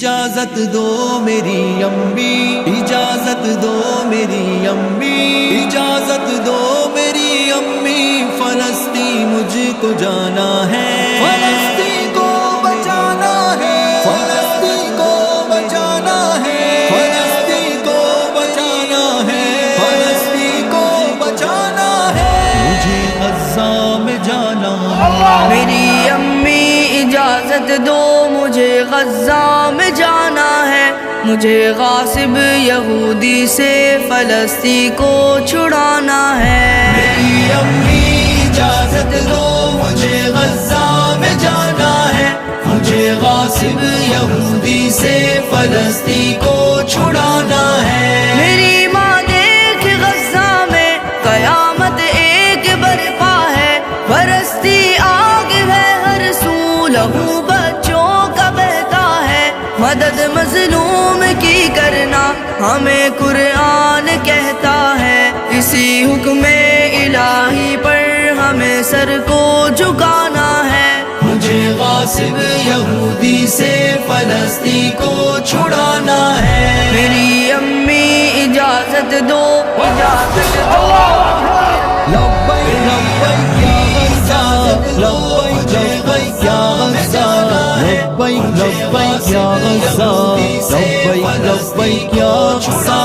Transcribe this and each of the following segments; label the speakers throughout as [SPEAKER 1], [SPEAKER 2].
[SPEAKER 1] اجازت دو میری امی، اجازت دو میری امی، اجازت دو میری امی، فلسطین مجھ کو جانا ہے، فلسطین کو بچانا ہے، فلسطین کو بچانا ہے، فلسطین کو بچانا ہے، فلسطین کو بچانا ہے، مجھے غزہ میں جانا ہے۔
[SPEAKER 2] میری امی اجازت دو مجھے غزہ میں جانا ہے، مجھے غاصب یہودی سے فلسطین کو چھڑانا ہے۔
[SPEAKER 1] میری امی اجازت دو مجھے غزہ میں جانا ہے، مجھے غاصب یہودی سے فلسطین کو چھڑانا ہے۔
[SPEAKER 2] میری ماں دیکھ غزہ میں قیامت ایک برپا ہے، برستی آگ ہے ہر سو، لہو بچوں کا بہتا ہے، مدد مظلوم کی کرنا ہمیں قرآن کہتا ہے، اسی حکم الہی پر ہمیں سر کو جھکانا ہے۔
[SPEAKER 1] مجھے غاصب یہودی سے فلسطین کو چھڑانا ہے۔
[SPEAKER 2] میری امی اجازت دو، اجازت دو۔
[SPEAKER 1] لبیک لبیک یا غزہ، لبیک لبیک یا غزہ، لبیک لبیک یا غزہ، لبیک لبیک یا غزہ۔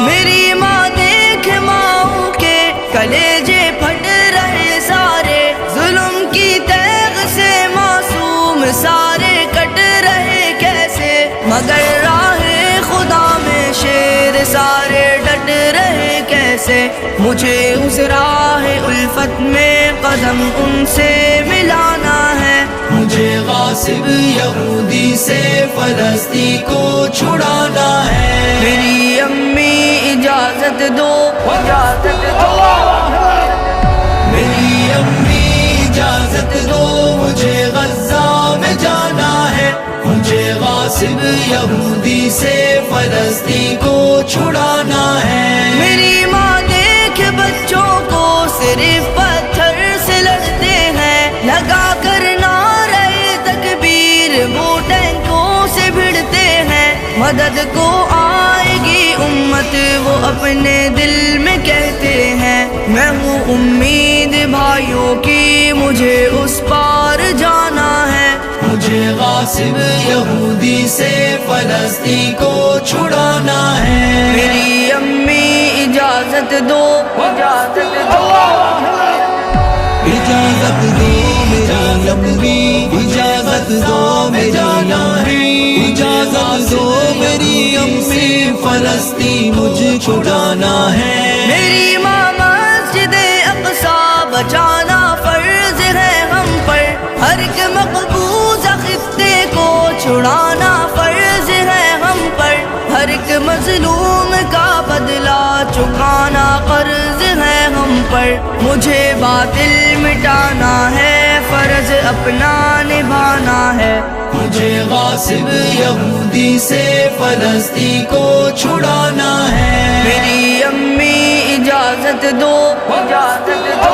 [SPEAKER 2] میری ماں دیکھ ماؤں کے کلیجے پھٹ رہے سارے، ظلم کی تیغ سے معصوم سارے کٹ رہے کیسے، مگر راہ خدا میں شیر سارے ڈٹ رہے کیسے، مجھے اس راہ الفت میں قدم ان سے ملانا ہے۔
[SPEAKER 1] مجھے غاصب یہودی سے فلسطین کو چھڑانا ہے۔
[SPEAKER 2] میری امی اجازت دو، اجازت دو۔
[SPEAKER 1] میری امی اجازت دو مجھے غزہ میں جانا ہے، مجھے غاصب یہودی سے فلسطین کو چھڑانا ہے۔
[SPEAKER 2] میری ماں دیکھ بچوں کو صرف پتھر سے لڑتے ہیں، لگا کر نعرہ تکبیر وہ ٹینکوں سے بھڑتے ہیں، مدد کو آئے گی امت وہ اپنے دل میں کہتے ہیں، میں ہوں امید بھائیوں کی مجھے اس پار جانا ہے۔
[SPEAKER 1] مجھے غاصب یہودی سے فلسطین کو چھڑانا ہے۔
[SPEAKER 2] میری امی اجازت دو، اجازت دو۔
[SPEAKER 1] اجازت دو میری امی، اجازت دو میری امی، اجازت دو میری امی، فلسطین مجھ کو جانا ہے۔
[SPEAKER 2] میری ماں مسجد اقصی بچانا فرض ہے ہم پر، ہر ایک مقبوضہ خطے کو چھڑانا فرض ہے ہم پر، ہر ایک مظلوم کا بدلہ چکانا قرض ہے ہم پر، مجھے باطل مٹانا ہے فرض اپنا نبھانا ہے۔
[SPEAKER 1] مجھے غاصب یہودی سے فلسطین کو چھڑانا ہے۔
[SPEAKER 2] میری امی اجازت دو، اجازت دو۔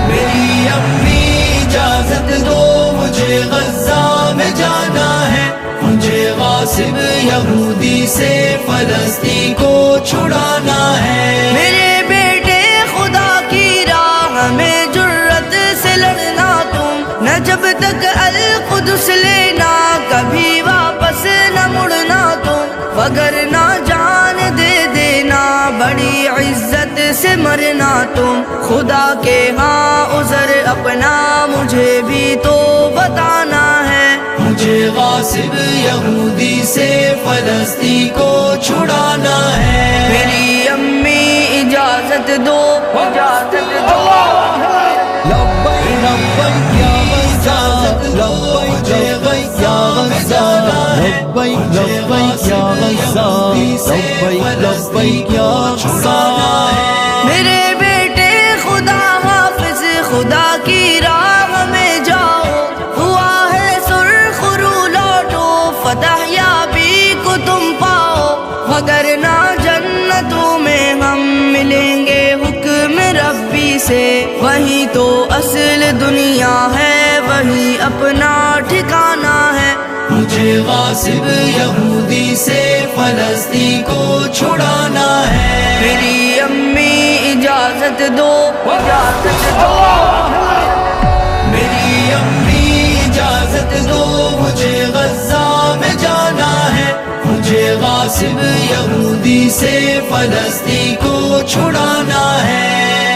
[SPEAKER 1] میری امی اجازت دو مجھے غزہ میں جانا ہے، مجھے غاصب یہودی سے فلسطین کو چھڑانا ہے۔
[SPEAKER 2] میرے بیٹے خدا کی راہ میں جرت سے لڑنا تم، نہ جب تک القدس لینا کبھی واپس نہ مڑنا تم، وگرنہ جان دے دینا بڑی عزت سے مرنا تم، خدا کے ہاں عذر اپنا مجھے بھی تو بتانا ہے۔
[SPEAKER 1] مجھے غاصب یہودی سے فلسطین کو چھڑانا ہے۔
[SPEAKER 2] میری امی اجازت دو، اجازت دو۔
[SPEAKER 1] لبیک لبیک یا غزہ، لبیک لبیک یا غزہ، لبیک لبیک یا غزہ، لبیک لبیک یا غزہ۔
[SPEAKER 2] میرے بیٹے خدا حافظ خدا کی راہ میں جاؤ، ہوا ہے سرخ رو لوٹو فتح یابی کو تم پاؤ، وگرنہ جنتوں میں ہم ملیں گے حکم ربی سے، وہی تو اصل دنیا ہے وہی اپنا ٹھکانہ ہے۔
[SPEAKER 1] مجھے غاصب یہودی سے فلسطین کو چھڑانا ہے۔
[SPEAKER 2] میری امی اجازت دو، اجازت دو،
[SPEAKER 1] میری امی اجازت دو، مجھے غزہ میں جانا ہے، مجھے غاصب یہودی سے فلسطین کو چھڑانا ہے۔